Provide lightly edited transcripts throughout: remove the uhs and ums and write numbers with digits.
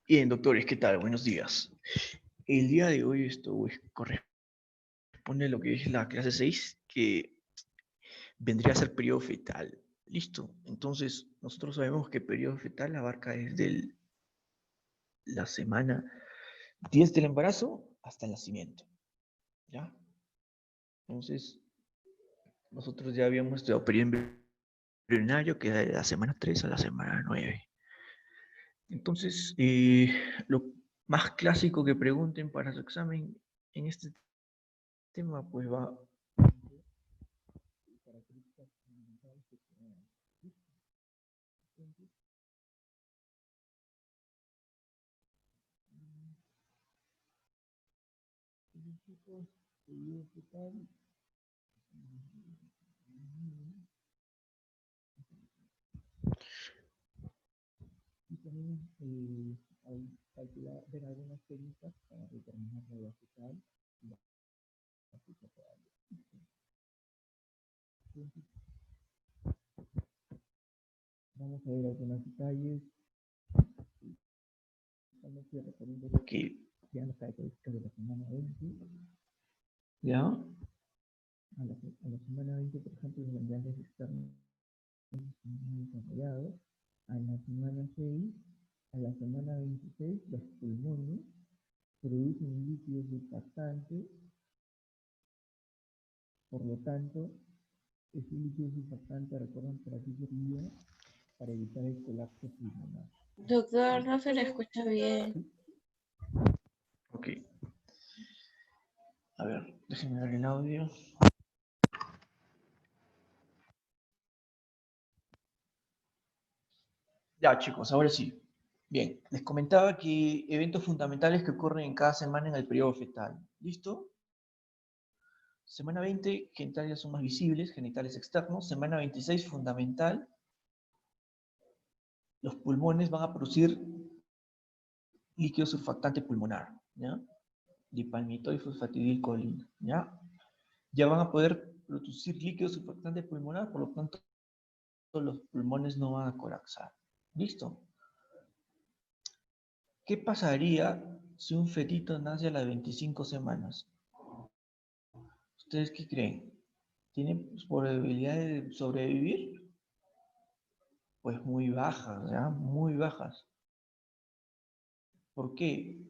Bien, doctores, ¿qué tal? Buenos días. El día de hoy esto corresponde a lo que es la clase 6, que vendría a ser periodo fetal. Listo. Entonces, nosotros sabemos que periodo fetal abarca desde la semana 10 del embarazo hasta el nacimiento. ¿Ya? Entonces, nosotros ya habíamos estudiado periodo embrionario, que era de la semana 3 a la semana 9. Entonces, lo más clásico que pregunten para su examen en este tema, pues va características fundamentales que tenemos. Entonces, los chicos, ¿qué tal? Y también al calcular, ver algunas técnicas para determinar la edad fetal y la fecha fetal. Entonces, vamos a ver algunos detalles. Estamos refiriendo que sean las características de la semana 20. ¿Ya? A la semana 20, por ejemplo, los ganglios externos están muy desarrollados. A la semana 6, a la semana 26, los pulmones producen un líquido surfactante, por lo tanto, ese líquido surfactante, recuerdan, para qué servía, para evitar el colapso pulmonar. Doctor, no se le escucha bien. ¿Sí? Ok. A ver, déjenme ver el audio. Ya, chicos, ahora sí. Bien, les comentaba que eventos fundamentales que ocurren en cada semana en el periodo fetal. ¿Listo? Semana 20, genitales son más visibles, genitales externos. Semana 26, fundamental. Los pulmones van a producir líquido surfactante pulmonar, ¿ya? Dipalmitoid fosfatidilcolina, ¿ya? Ya van a poder producir líquido surfactante pulmonar, por lo tanto, los pulmones no van a colapsar. ¿Listo? ¿Qué pasaría si un fetito nace a las 25 semanas? ¿Ustedes qué creen? ¿Tiene probabilidades de sobrevivir? Pues muy bajas, ¿ya? Muy bajas. ¿Por qué?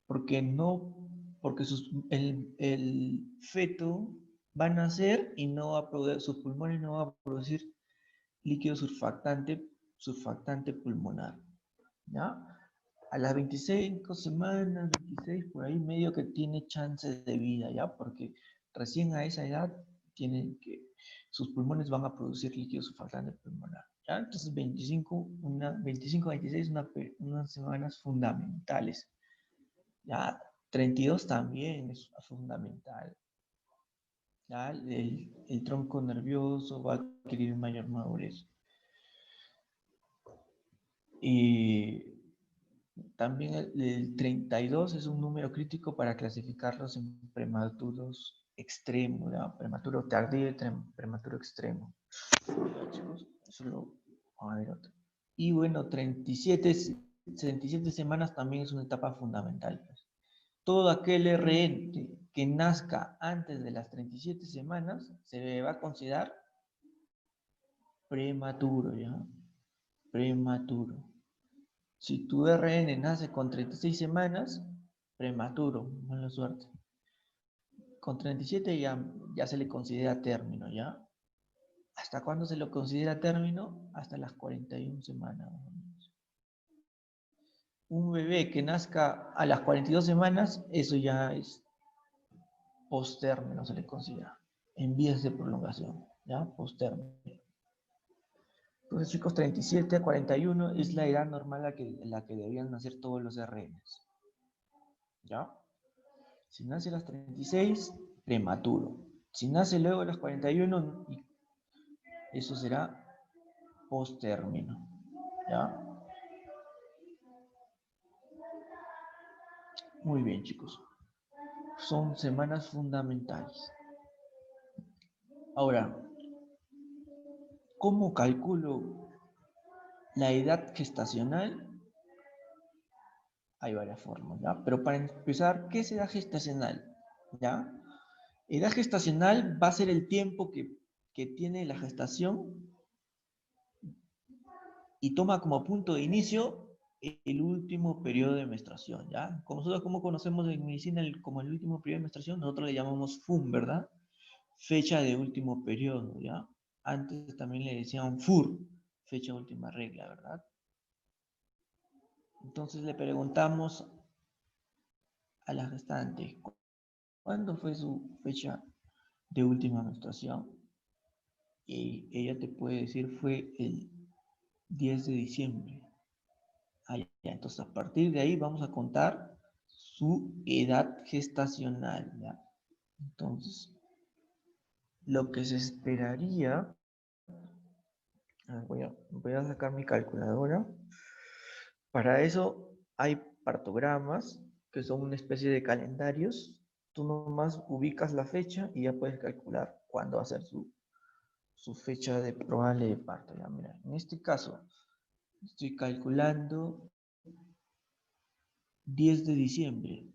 Porque no, porque el feto va a nacer y no va a producir, sus pulmones no van a producir líquido surfactante pulmonar, ¿ya? A las 25 semanas, 26, por ahí medio que tiene chances de vida, ¿ya? Porque recién a esa edad tienen que, sus pulmones van a producir líquido surfactante pulmonar, ¿ya? Entonces 25 26, unas semanas fundamentales, ¿ya? 32 también es fundamental, ¿ya? El tronco nervioso va a adquirir mayor madurez. Y también el 32 es un número crítico para clasificarlos en prematuros extremos, ¿ya? Prematuro tardío y prematuro extremo. ¿Ya, chicos? Eso lo vamos a ver otro. Y bueno, 37 semanas también es una etapa fundamental. Pues. Todo aquel RN que nazca antes de las 37 semanas se va a considerar prematuro, ¿ya? Prematuro. Si tu RN nace con 36 semanas, prematuro, mala suerte. Con 37 ya se le considera término, ¿ya? ¿Hasta cuándo se lo considera término? Hasta las 41 semanas. Un bebé que nazca a las 42 semanas, eso ya es post-término, se le considera. En vías de prolongación, ¿ya? Post-término. Entonces, chicos, 37 a 41 es la edad normal en la que debían nacer todos los RNs. ¿Ya? Si nace a las 36, prematuro. Si nace luego a las 41, eso será post-término. ¿Ya? Muy bien, chicos. Son semanas fundamentales. Ahora, ¿cómo calculo la edad gestacional? hay varias formas, ¿ya? Pero para empezar, ¿qué es edad gestacional? ¿Ya? Edad gestacional va a ser el tiempo que tiene la gestación y toma como punto de inicio el último periodo de menstruación, ¿ya? Como nosotros como conocemos en medicina como el último periodo de menstruación, nosotros le llamamos FUM, ¿verdad? Fecha de último periodo, ¿ya? Antes también le decían FUR, fecha de última regla, ¿verdad? Entonces le preguntamos a la gestante, ¿cuándo fue su fecha de última menstruación? Y ella te puede decir fue el 10 de diciembre. Ah, ya. Entonces a partir de ahí vamos a contar su edad gestacional, ¿ya? Entonces, lo que se esperaría, voy a sacar mi calculadora. Para eso hay partogramas, que son una especie de calendarios. Tú nomás ubicas la fecha y ya puedes calcular cuándo va a ser su fecha de probable de parto. Ya, mira, en este caso, estoy calculando 10 de diciembre.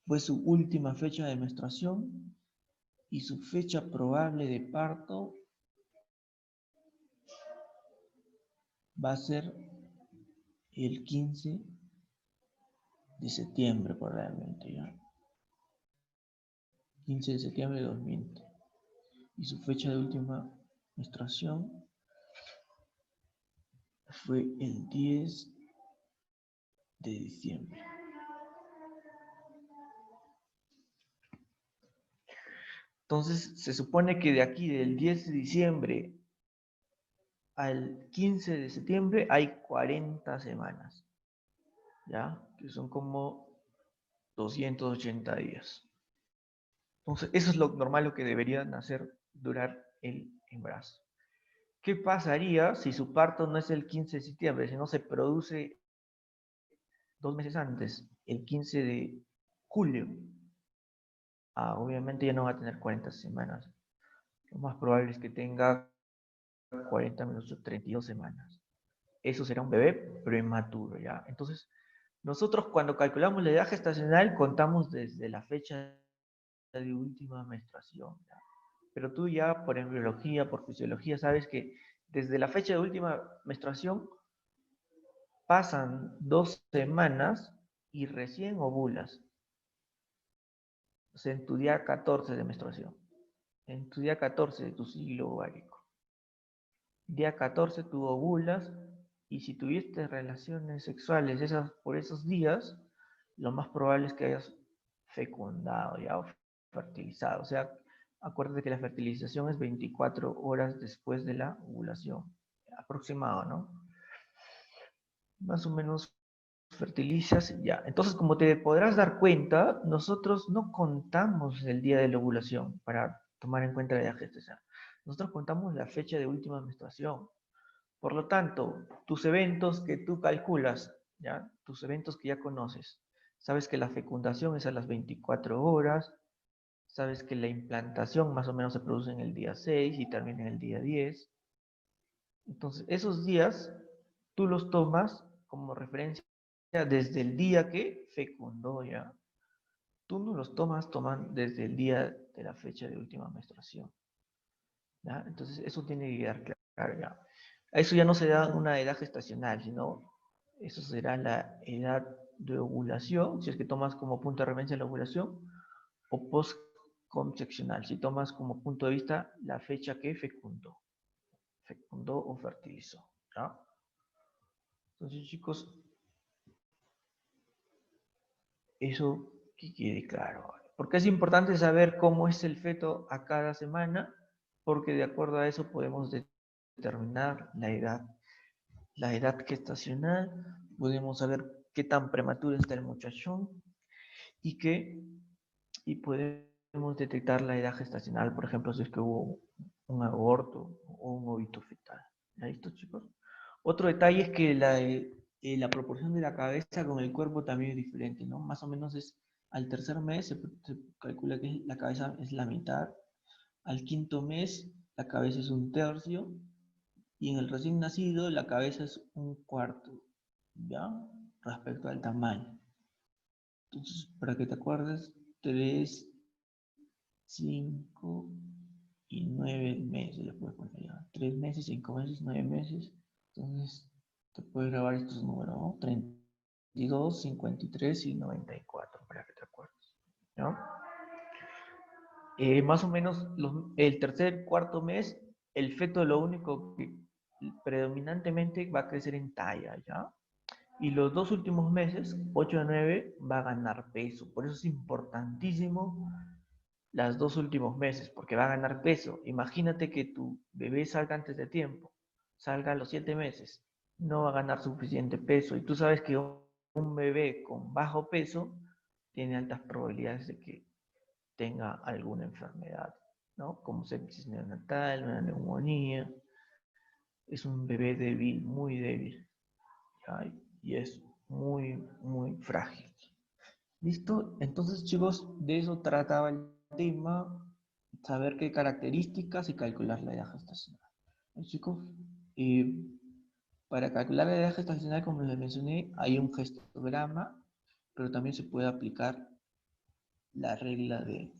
Fue su última fecha de menstruación y su fecha probable de parto va a ser el 15 de septiembre probablemente, ¿ya? 15 de septiembre de 2020. Y su fecha de última menstruación fue el 10 de diciembre. Entonces, se supone que de aquí, del 10 de diciembre al 15 de septiembre, hay 40 semanas, ¿ya? Que son como 280 días. Entonces, eso es lo normal, lo que deberían hacer durar el embarazo. ¿Qué pasaría si su parto no es el 15 de septiembre, sino se produce 2 meses antes, el 15 de julio? Obviamente ya no va a tener 40 semanas. Lo más probable es que tenga 40 menos 32 semanas. Eso será un bebé prematuro, ¿ya? Entonces, nosotros cuando calculamos la edad gestacional contamos desde la fecha de última menstruación, ¿ya? Pero tú ya por embriología, por fisiología, sabes que desde la fecha de última menstruación pasan 2 semanas y recién ovulas. O sea, en tu día 14 de menstruación. En tu día 14 de tu ciclo ovárico. Día 14 tú ovulas y si tuviste relaciones sexuales por esos días, lo más probable es que hayas fecundado ya o fertilizado. O sea, acuérdate que la fertilización es 24 horas después de la ovulación. Aproximado, ¿no? Más o menos fertilizas ya. Entonces, como te podrás dar cuenta, nosotros no contamos el día de la ovulación para tomar en cuenta la edad gestacional. Nosotros contamos la fecha de última menstruación. Por lo tanto, tus eventos que tú calculas, ¿ya? Tus eventos que ya conoces. Sabes que la fecundación es a las 24 horas, sabes que la implantación más o menos se produce en el día 6 y también en el día 10. Entonces, esos días tú los tomas como referencia desde el día que fecundó ya. Tú no los toman desde el día de la fecha de última menstruación, ¿ya? Entonces, eso tiene que quedar claro ya. Eso ya no será una edad gestacional, sino eso será la edad de ovulación, si es que tomas como punto de referencia la ovulación, o postconcepcional, si tomas como punto de vista la fecha que fecundó o fertilizó, ¿ya? Entonces, chicos, eso que quede claro. Porque es importante saber cómo es el feto a cada semana, porque de acuerdo a eso podemos determinar la edad gestacional, podemos saber qué tan prematuro está el muchachón y, y podemos detectar la edad gestacional, por ejemplo, si es que hubo un aborto o un óbito fetal. ¿Ya listo, chicos? Otro detalle es que la proporción de la cabeza con el cuerpo también es diferente, ¿no? Más o menos es al tercer mes se calcula que la cabeza es la mitad, al quinto mes la cabeza es un tercio y en el recién nacido la cabeza es un cuarto, ¿ya? Respecto al tamaño. Entonces, para que te acuerdes, 3, 5 y 9 meses, le puedes poner ya. 3 meses, 5 meses, 9 meses. Entonces, te puedes grabar estos números, ¿no? 32, 53 y 94, para que te acuerdes, ¿no? Más o menos el tercer, cuarto mes, el feto lo único que predominantemente va a crecer en talla, ¿ya? Y los 2 últimos meses, 8 a 9, va a ganar peso. Por eso es importantísimo los 2 últimos meses, porque va a ganar peso. Imagínate que tu bebé salga antes de tiempo, salga a los 7 meses, no va a ganar suficiente peso. Y tú sabes que un bebé con bajo peso tiene altas probabilidades de que tenga alguna enfermedad, ¿no? Como sepsis neonatal, una neumonía. Es un bebé débil, muy débil, ¿ya? Y es muy, muy frágil. ¿Listo? Entonces, chicos, de eso trataba el tema, saber qué características y calcular la edad gestacional. ¿No, chicos? Para calcular la edad gestacional, como les mencioné, hay un gestograma, pero también se puede aplicar la regla de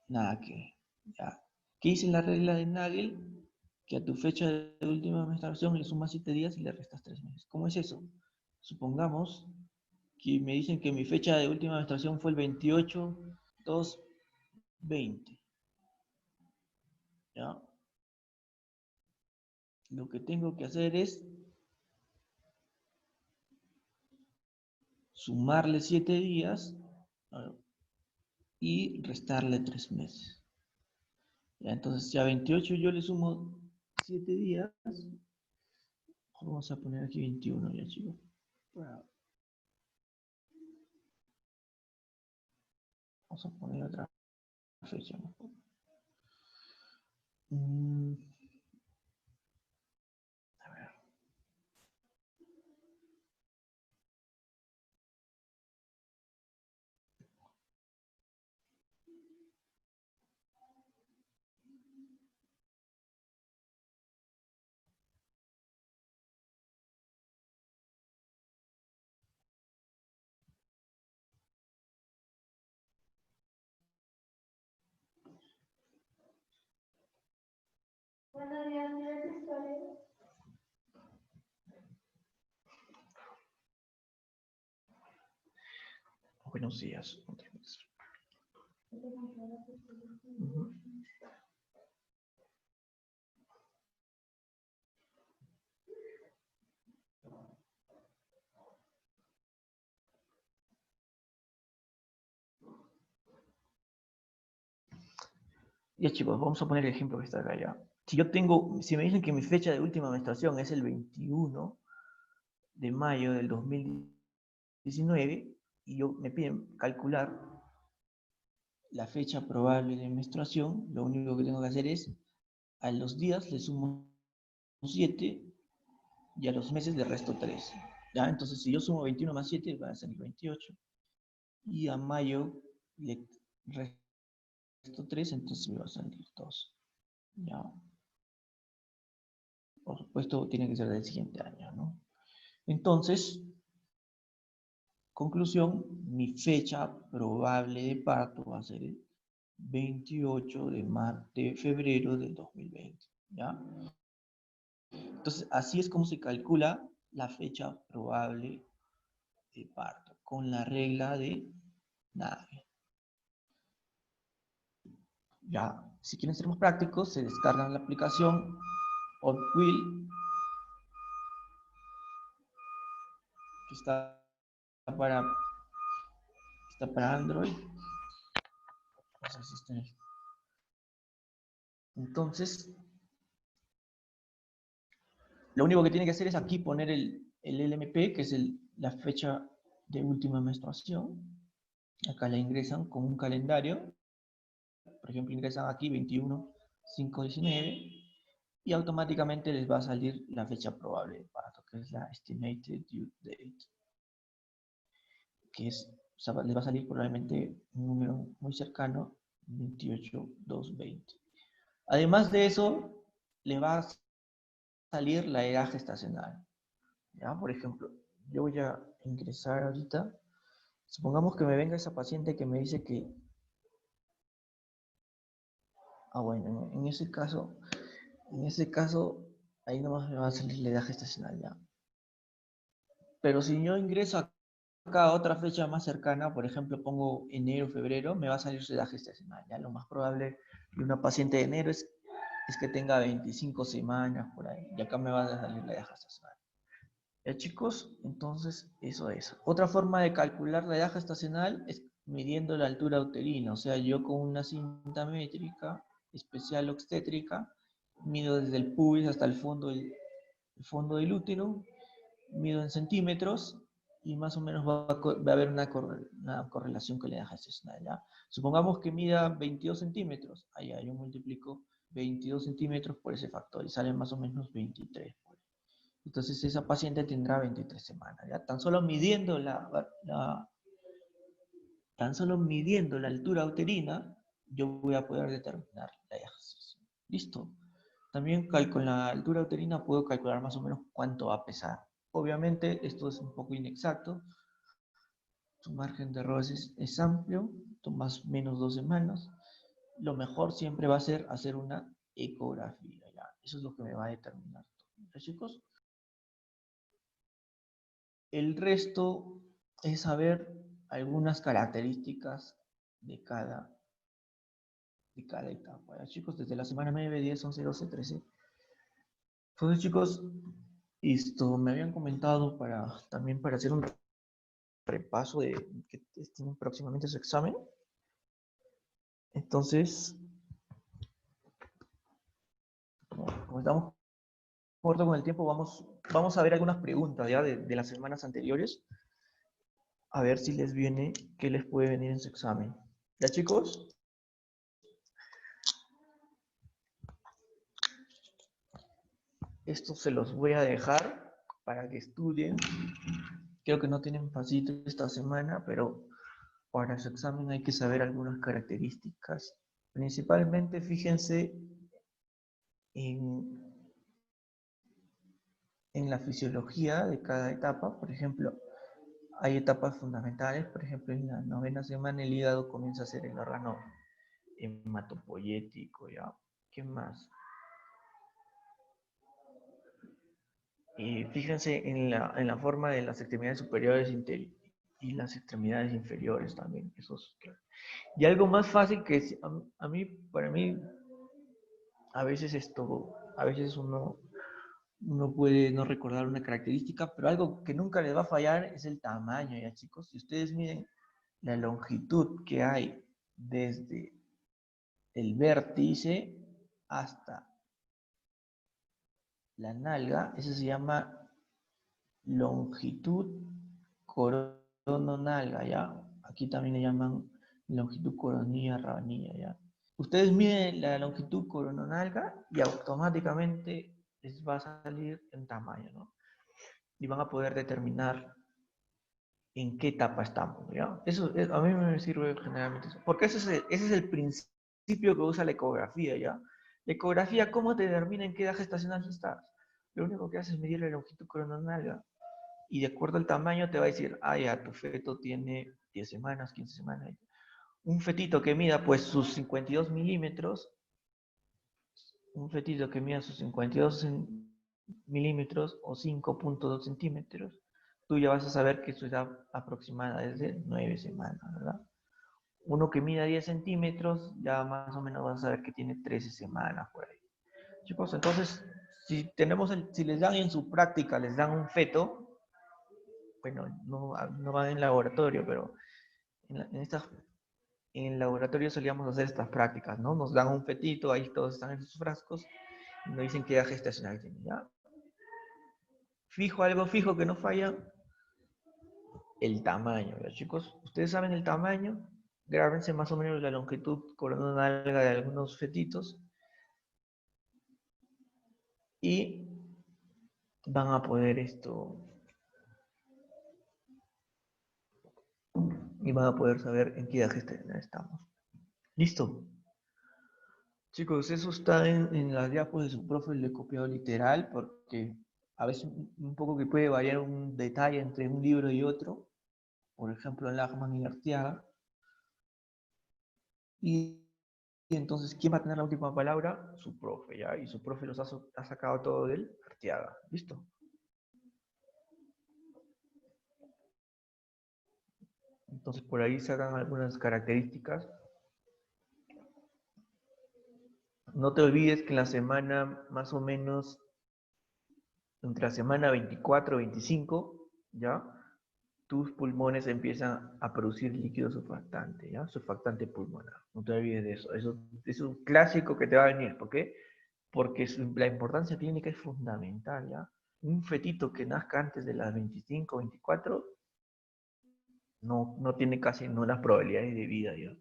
Nagel. ¿Ya? ¿Qué dice la regla de Nagel? Que a tu fecha de última menstruación le sumas 7 días y le restas 3 meses. ¿Cómo es eso? Supongamos que me dicen que mi fecha de última menstruación fue el 28/2/20. ¿Ya? Lo que tengo que hacer es sumarle 7 días y restarle 3 meses. ¿Ya? Entonces, si a 28 yo le sumo 7 días, vamos a poner aquí 21 ya, chicos. Vamos a poner otra fecha. A ver. Buenos días. Ya, chicos, vamos a poner el ejemplo que está acá ya. Si me dicen que mi fecha de última menstruación es el 21 de mayo del 2019 y me piden calcular la fecha probable de menstruación, lo único que tengo que hacer es a los días le sumo 7 y a los meses le resto 3. ¿Ya? Entonces, si yo sumo 21 más 7, va a ser 28. Y a mayo le resto 3, entonces me va a salir 2. ¿Ya? Por supuesto, tiene que ser del siguiente año, ¿no? Entonces, conclusión, mi fecha probable de parto va a ser el 28 de febrero del 2020. ¿Ya? Entonces, así es como se calcula la fecha probable de parto, con la regla de Nagel. Ya, si quieren ser más prácticos, se descargan la aplicación Hotwheel, que para, está para Android. No sé si está ahí. Entonces, lo único que tiene que hacer es aquí poner el LMP, que es la fecha de última menstruación. Acá la ingresan con un calendario. Por ejemplo, ingresan aquí 21/5/19 y automáticamente les va a salir la fecha probable de parto, que es la Estimated Due Date, que es, o sea, les va a salir probablemente un número muy cercano, 28/2/20. Además de eso, le va a salir la edad gestacional. ¿Ya? Por ejemplo, yo voy a ingresar ahorita Supongamos que me venga esa paciente que me dice que, bueno, en ese caso, ahí nomás me va a salir la edad gestacional ya. Pero si yo ingreso acá a otra fecha más cercana, por ejemplo, pongo enero, febrero, me va a salir su edad gestacional. Ya lo más probable de una paciente de enero es que tenga 25 semanas por ahí. Y acá me va a salir la edad gestacional. Ya chicos, entonces eso es. Otra forma de calcular la edad gestacional es midiendo la altura uterina. O sea, yo con una cinta métrica especial obstétrica mido desde el pubis hasta el fondo del útero, mido en centímetros y más o menos va a haber una correlación con la edad gestacional. ¿Ya? Supongamos que mida 22 centímetros. Allá yo multiplico 22 centímetros por ese factor y sale más o menos 23. Entonces esa paciente tendrá 23 semanas. ¿Ya? Tan solo midiendo la altura uterina, yo voy a poder determinar la edad gestacional. ¿Listo? También con la altura uterina puedo calcular más o menos cuánto va a pesar. Obviamente esto es un poco inexacto. Tu margen de error es amplio, tomas menos 2 semanas. Lo mejor siempre va a ser hacer una ecografía. ¿Ya? Eso es lo que me va a determinar. ¿Ya, chicos? El resto es saber algunas características de cada etapa. ¿Ya, chicos? Desde la semana 9, 10, 11, 12, 13. Entonces, chicos, esto me habían comentado también para hacer un repaso de que tienen próximamente su examen. Entonces, como estamos corto con el tiempo, vamos a ver algunas preguntas ya de las semanas anteriores. A ver si les viene, qué les puede venir en su examen. ¿Ya, chicos? Esto se los voy a dejar para que estudien. Creo que no tienen pasito esta semana, pero para su examen hay que saber algunas características. Principalmente, fíjense en la fisiología de cada etapa. Por ejemplo, hay etapas fundamentales. Por ejemplo, en la 9ª semana el hígado comienza a ser el órgano hematopoyético, ¿ya? ¿Qué más? Y fíjense en la forma de las extremidades superiores y las extremidades inferiores también. Y algo más fácil que para mí, a veces uno puede no recordar una característica, pero algo que nunca les va a fallar es el tamaño, ¿ya, chicos? Si ustedes miden la longitud que hay desde el vértice hasta la nalga, eso se llama longitud corononalga, ¿ya? Aquí también le llaman longitud coronilla rabanilla, ¿ya? Ustedes miden la longitud corononalga y automáticamente les va a salir en tamaño, ¿no? Y van a poder determinar en qué etapa estamos, ¿ya? A mí me sirve generalmente eso, porque ese es el principio que usa la ecografía, ¿ya? La ecografía, ¿cómo te determina en qué edad gestacional estás? Lo único que hace es medir la longitud corononalga y de acuerdo al tamaño te va a decir, ya, tu feto tiene 10 semanas, 15 semanas. Un fetito que mida pues sus 52 milímetros, o 5.2 centímetros, tú ya vas a saber que su edad aproximada es de 9 semanas, ¿verdad? Uno que mida 10 centímetros, ya más o menos vas a saber que tiene 13 semanas por ahí. Chicos, entonces, si les dan en su práctica, les dan un feto, bueno, no van en laboratorio, pero en el laboratorio solíamos hacer estas prácticas, ¿no? Nos dan un fetito, ahí todos están en sus frascos, y nos dicen qué edad gestacional tiene, ¿ya? Algo fijo que no falla, el tamaño, ¿ya, chicos? Ustedes saben el tamaño, grábense más o menos la longitud coronal de algunos fetitos y van a poder saber en qué edad gestacional estamos. ¿Listo? Chicos, eso está en las diapos de su profe, le he copiado literal, porque a veces un poco que puede variar un detalle entre un libro y otro. por ejemplo, Lachman y Arteaga. Y entonces, ¿quién va a tener la última palabra? Su profe, ¿ya? Y su profe los ha sacado todo del Arteaga. ¿Listo? Entonces, por ahí sacan algunas características. No te olvides que en la semana, más o menos, entre la semana 24 y 25, ¿ya? Tus pulmones empiezan a producir líquido surfactante, ¿ya? Surfactante pulmonar. No te olvides de eso. Eso es un clásico que te va a venir. ¿Por qué? Porque la importancia clínica es fundamental, ¿ya? Un fetito que nazca antes de las 25 o 24 no tiene casi nulas probabilidades de vida, ¿ya?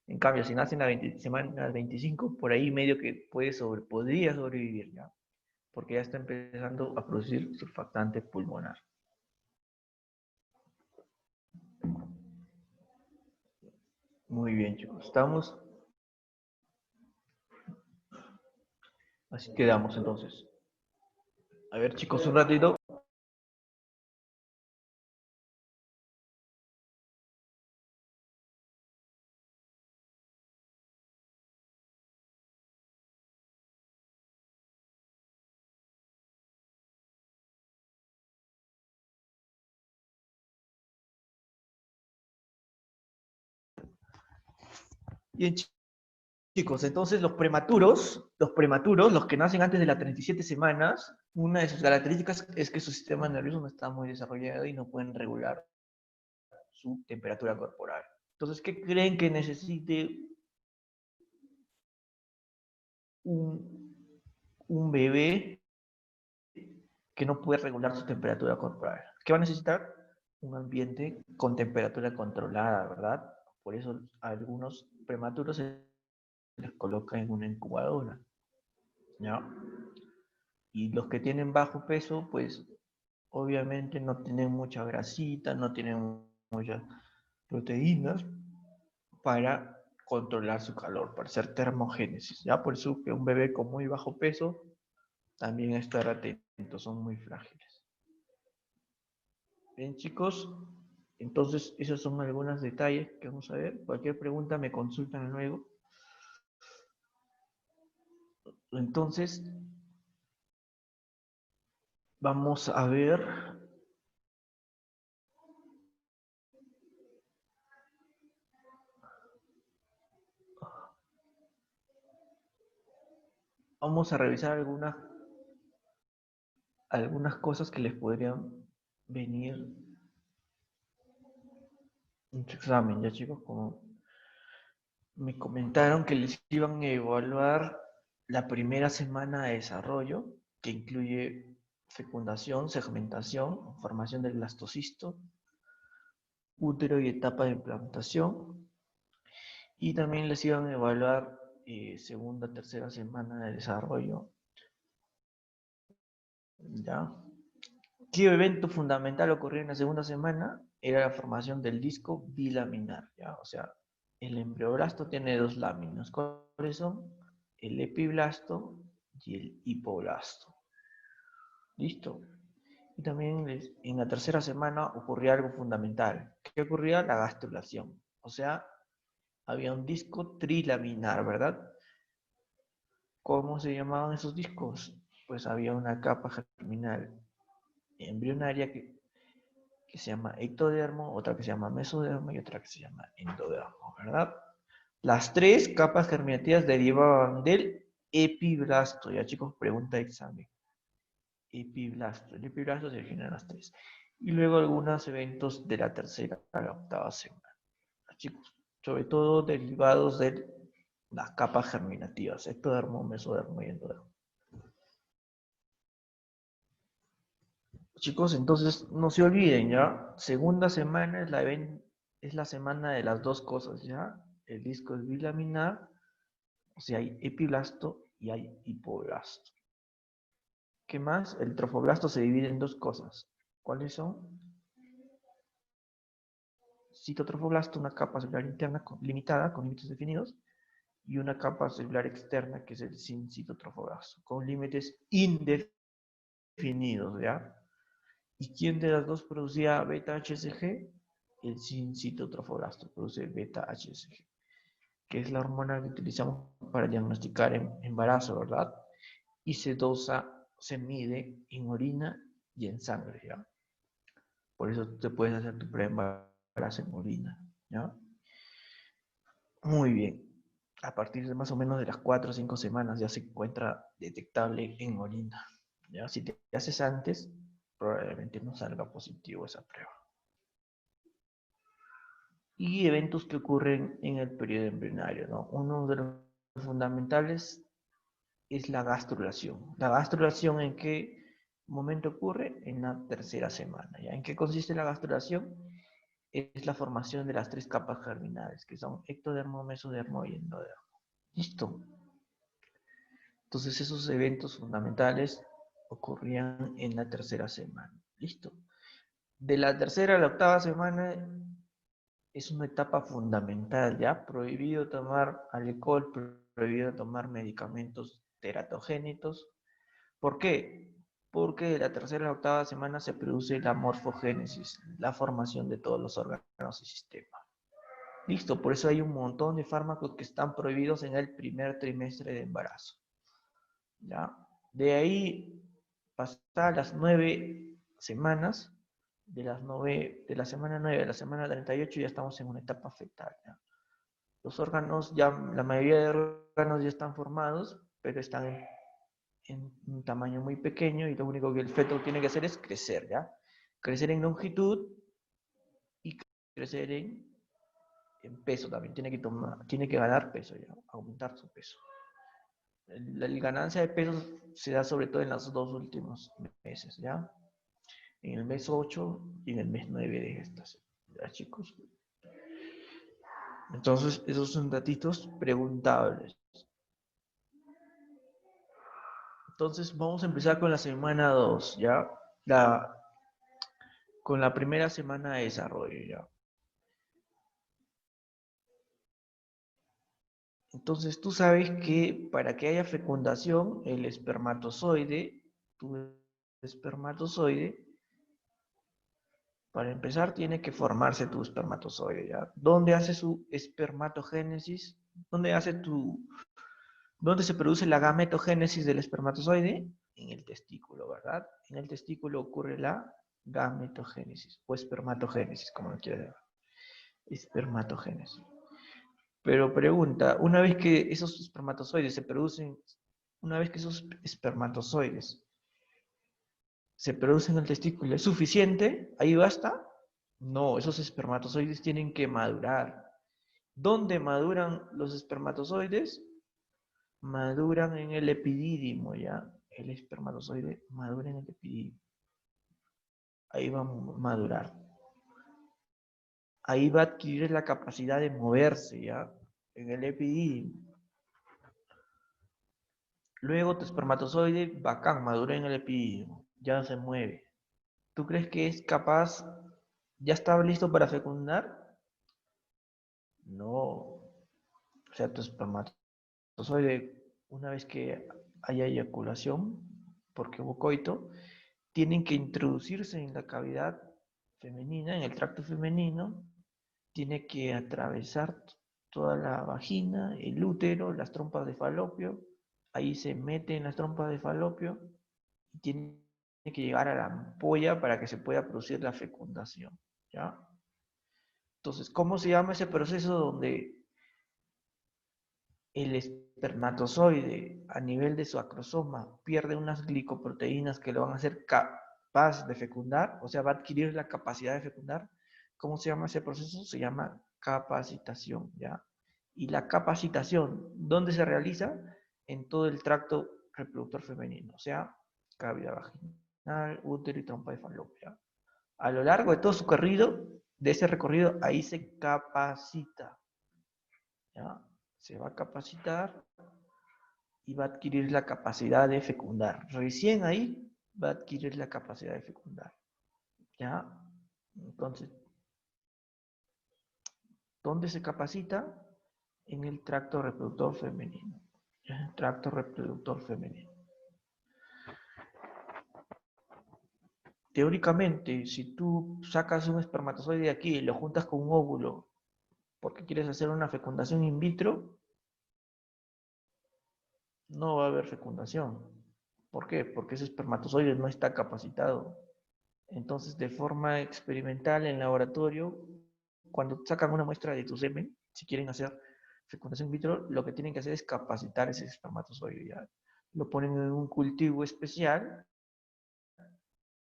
En cambio, si nace en la semana 25, por ahí medio que podría sobrevivir, ¿ya? Porque ya está empezando a producir surfactante pulmonar. Muy bien, chicos. ¿Estamos? Así quedamos entonces. A ver, chicos, un ratito. Bien, chicos, entonces los prematuros, los que nacen antes de las 37 semanas, una de sus características es que su sistema nervioso no está muy desarrollado y no pueden regular su temperatura corporal. Entonces, ¿qué creen que necesite un bebé que no puede regular su temperatura corporal? ¿Qué va a necesitar? Un ambiente con temperatura controlada, ¿verdad? Por eso a algunos prematuros se les coloca en una incubadora, ¿ya? Y los que tienen bajo peso, pues obviamente no tienen mucha grasita, no tienen muchas proteínas para controlar su calor, para hacer termogénesis, ¿ya? Por eso que un bebé con muy bajo peso también estar atento, son muy frágiles. Bien, chicos, entonces esos son algunos detalles que vamos a ver. Cualquier pregunta me consultan luego. Entonces, vamos a ver. Vamos a revisar algunas cosas que les podrían venir en su examen, ya chicos, como me comentaron que les iban a evaluar la primera semana de desarrollo, que incluye fecundación, segmentación, formación del blastocisto, útero y etapa de implantación, y también les iban a evaluar segunda, tercera semana de desarrollo, ¿ya? ¿Qué evento fundamental ocurrió en la segunda semana? Era la formación del disco bilaminar, ¿ya? O sea, el embrioblasto tiene dos láminas. ¿Cuáles son? El epiblasto y el hipoblasto. ¿Listo? Y también en la tercera semana ocurría algo fundamental. ¿Qué ocurría? La gastrulación. O sea, había un disco trilaminar, ¿verdad? ¿Cómo se llamaban esos discos? Pues había una capa germinal embrionaria que se llama ectodermo, otra que se llama mesodermo y otra que se llama endodermo, ¿verdad? Las tres capas germinativas derivaban del epiblasto. Ya chicos, pregunta de examen. Epiblasto. El epiblasto se origina en las tres. Y luego algunos eventos de la tercera a la octava semana. Chicos, sobre todo derivados de las capas germinativas, ectodermo, mesodermo y endodermo. Chicos, entonces no se olviden, ¿ya? Segunda semana es la semana de las dos cosas, ¿ya? El disco es bilaminar, o sea, hay epiblasto y hay hipoblasto. ¿Qué más? El trofoblasto se divide en dos cosas. ¿Cuáles son? Citotrofoblasto, una capa celular interna limitada, con límites definidos, y una capa celular externa, que es el sincitotrofoblasto, con límites indefinidos, ¿ya? ¿Y quién de las dos producía beta-HCG? el sincitotrofolasto, produce beta-HCG, que es la hormona que utilizamos para diagnosticar embarazo, ¿verdad? Y se dosa, se mide en orina y en sangre, ¿ya? Por eso te puedes hacer tu prueba de embarazo en orina, ¿ya? Muy bien. A partir de más o menos de las 4 o 5 semanas ya se encuentra detectable en orina, ¿ya? Si te haces antes, probablemente no salga positivo esa prueba. Y eventos que ocurren en el periodo embrionario, ¿no? Uno de los fundamentales es la gastrulación. ¿La gastrulación en qué momento ocurre? En la tercera semana, ¿ya? ¿En qué consiste la gastrulación? Es la formación de las 3 capas germinales, que son ectodermo, mesodermo y endodermo. ¿Listo? Entonces esos eventos fundamentales ocurrían en la tercera semana. ¿Listo? De la tercera a la octava semana es una etapa fundamental, ¿ya? Prohibido tomar alcohol, prohibido tomar medicamentos teratogénicos. ¿Por qué? Porque de la tercera a la octava semana se produce la morfogénesis, la formación de todos los órganos y sistemas. Listo, por eso hay un montón de fármacos que están prohibidos en el primer trimestre de embarazo. ¿Ya? De ahí, pasadas las 9 semanas, de la semana 9 a la semana 38 ya estamos en una etapa fetal, ¿ya? Los órganos, ya, la mayoría de órganos ya están formados, pero están en un tamaño muy pequeño y lo único que el feto tiene que hacer es crecer, ¿ya? Crecer en longitud y crecer en peso también. Tiene que ganar peso, ¿ya? Aumentar su peso. La ganancia de peso se da sobre todo en los 2 últimos meses, ¿ya? En el mes 8 y en el mes 9 de gestación, ¿ya, chicos? Entonces, esos son datitos preguntables. Entonces, vamos a empezar con la semana 2, ¿ya? Con la primera semana de desarrollo, ¿ya? Entonces, tú sabes que para que haya fecundación, el espermatozoide, para empezar, tiene que formarse tu espermatozoide, ¿ya? ¿Dónde hace su espermatogénesis? ¿Dónde se produce la gametogénesis del espermatozoide? En el testículo, ¿verdad? En el testículo ocurre la gametogénesis o espermatogénesis, como lo quieras llamar. Espermatogénesis. Pero pregunta, una vez que esos espermatozoides se producen en el testículo, ¿es suficiente? ¿Ahí basta? No, esos espermatozoides tienen que madurar. ¿Dónde maduran los espermatozoides? Maduran en el epidídimo, ¿ya? El espermatozoide madura en el epidídimo. Ahí va a madurar. Ahí va a adquirir la capacidad de moverse, ¿ya? En el epidídimo. Luego tu espermatozoide, bacán, madura en el epidídimo. Ya se mueve. ¿Tú crees que es capaz, ya está listo para fecundar? No. O sea, tu espermatozoide, una vez que haya eyaculación, porque hubo coito, tienen que introducirse en la cavidad femenina, en el tracto femenino, tiene que atravesar toda la vagina, el útero, las trompas de falopio, ahí se mete en las trompas de falopio y tiene que llegar a la ampolla para que se pueda producir la fecundación, ¿ya? Entonces, ¿cómo se llama ese proceso donde el espermatozoide a nivel de su acrosoma pierde unas glicoproteínas que lo van a hacer capaz de fecundar, o sea, va a adquirir la capacidad de fecundar? ¿Cómo se llama ese proceso? Se llama capacitación, ¿ya? Y la capacitación, ¿dónde se realiza? En todo el tracto reproductor femenino, o sea, cavidad vaginal, útero y trompa de falopio. A lo largo de todo su recorrido, de ese recorrido, ahí se capacita, ¿ya? Se va a capacitar y va a adquirir la capacidad de fecundar. Recién ahí va a adquirir la capacidad de fecundar, ¿ya? Entonces, ¿dónde se capacita? En el tracto reproductor femenino. En el tracto reproductor femenino. teóricamente, si tú sacas un espermatozoide de aquí y lo juntas con un óvulo porque quieres hacer una fecundación in vitro, no va a haber fecundación. ¿Por qué? Porque ese espermatozoide no está capacitado. Entonces, de forma experimental en laboratorio, cuando sacan una muestra de tu semen, si quieren hacer fecundación in vitro, lo que tienen que hacer es capacitar ese espermatozoide. ¿Ya? Lo ponen en un cultivo especial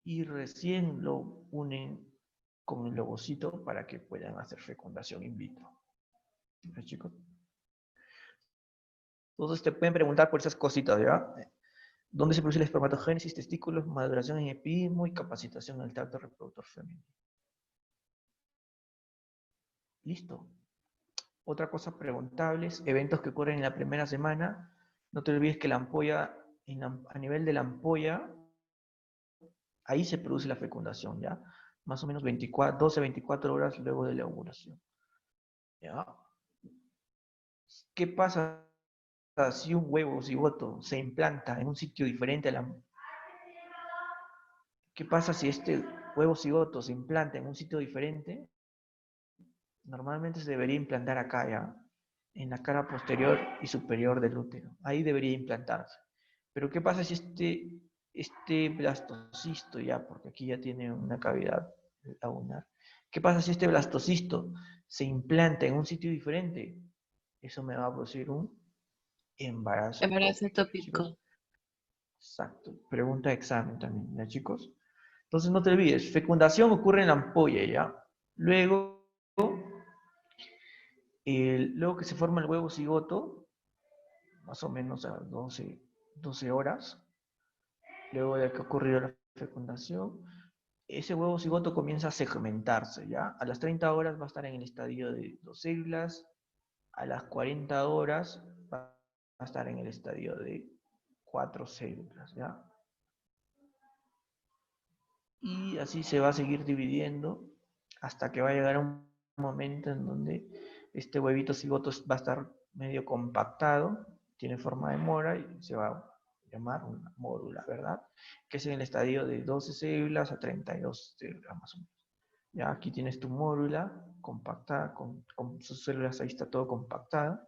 y recién lo unen con el ovocito para que puedan hacer fecundación in vitro. ¿Sí, chicos? Entonces te pueden preguntar por esas cositas, ¿ya? ¿Dónde se produce la espermatogénesis, testículos, maduración en epidimo y capacitación en el tracto reproductor femenino? Listo. Otra cosa preguntables, eventos que ocurren en la primera semana. No te olvides que la ampolla, a nivel de la ampolla, ahí se produce la fecundación, ¿ya? Más o menos 12-24 horas luego de la ovulación. ¿Ya? ¿Qué pasa si un huevo cigoto se implanta en un sitio diferente a la... ¿Qué pasa si este huevo cigoto se implanta en un sitio diferente? Normalmente se debería implantar acá, ¿ya? En la cara posterior y superior del útero. Ahí debería implantarse. Pero ¿qué pasa si este blastocisto, ya, porque aquí ya tiene una cavidad lagunar? ¿Qué pasa si este blastocisto se implanta en un sitio diferente? Eso me va a producir un embarazo Embarazo ectópico, chicos. tópico. Exacto. Pregunta de examen también, ¿ya, chicos? Entonces no te olvides, fecundación ocurre en la ampolla, ¿ya? Luego que se forma el huevo cigoto, más o menos a 12 horas, luego de que ha ocurrido la fecundación, ese huevo cigoto comienza a segmentarse, ¿ya? A las 30 horas va a estar en el estadio de 2 células, a las 40 horas va a estar en el estadio de 4 células, ¿ya? Y así se va a seguir dividiendo hasta que va a llegar un momento en donde este huevito cigoto va a estar medio compactado, tiene forma de mora y se va a llamar una mórula, ¿verdad? Que es en el estadio de 12 células a 32 células más o menos. Ya aquí tienes tu mórula compactada, con sus células, ahí está todo compactado.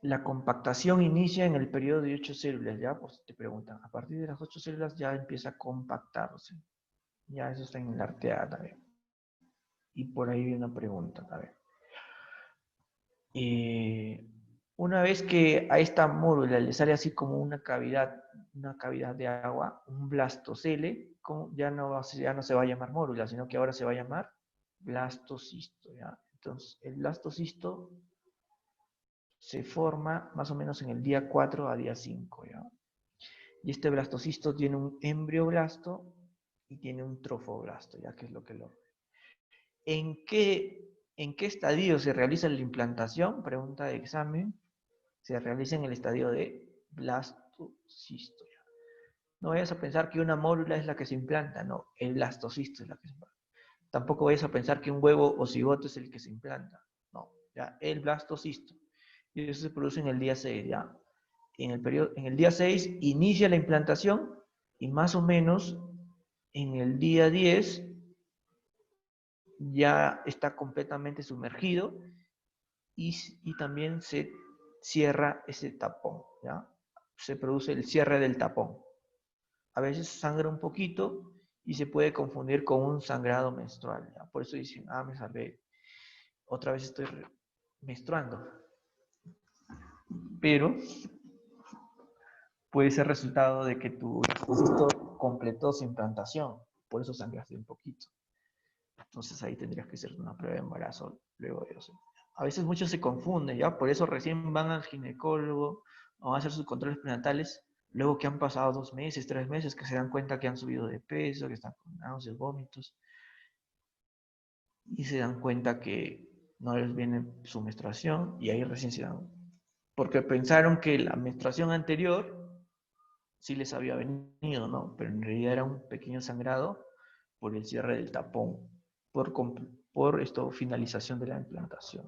La compactación inicia en el periodo de 8 células, ¿ya? Pues te preguntan, a partir de las 8 células ya empieza a compactarse. Ya eso está en el arteada también. Y por ahí viene una pregunta, a ver. Una vez que a esta mórula le sale así como una cavidad de agua, un blastocele, ya no se va a llamar mórula, sino que ahora se va a llamar blastocisto, ¿ya? Entonces, el blastocisto se forma más o menos en el día 4 a día 5, ¿ya? Y este blastocisto tiene un embrioblasto y tiene un trofoblasto, ya que es lo que lo... ¿En qué estadio se realiza la implantación? Pregunta de examen. Se realiza en el estadio de blastocisto. No vayas a pensar que una mórula es la que se implanta, no, el blastocisto es la que se implanta. Tampoco vayas a pensar que un huevo o cigoto es el que se implanta, no, ya, el blastocisto. Y eso se produce en el día 6, ya. En el día 6 inicia la implantación y más o menos en el día 10 ya está completamente sumergido y también se cierra ese tapón, ¿ya? Se produce el cierre del tapón. A veces sangra un poquito y se puede confundir con un sangrado menstrual, ¿ya? Por eso dicen, me salvé, otra vez estoy menstruando. Pero puede ser resultado de que tu dispositivo completó su implantación, por eso sangraste un poquito. Entonces ahí tendrías que hacer una prueba de embarazo luego de eso. A veces muchos se confunden, ¿ya? Por eso recién van al ginecólogo o a hacer sus controles prenatales, luego que han pasado 2 meses, 3 meses, que se dan cuenta que han subido de peso, que están con náuseas, vómitos, y se dan cuenta que no les viene su menstruación, y ahí recién se dan. Porque pensaron que la menstruación anterior sí les había venido, ¿no? Pero en realidad era un pequeño sangrado por el cierre del tapón, por finalización de la implantación.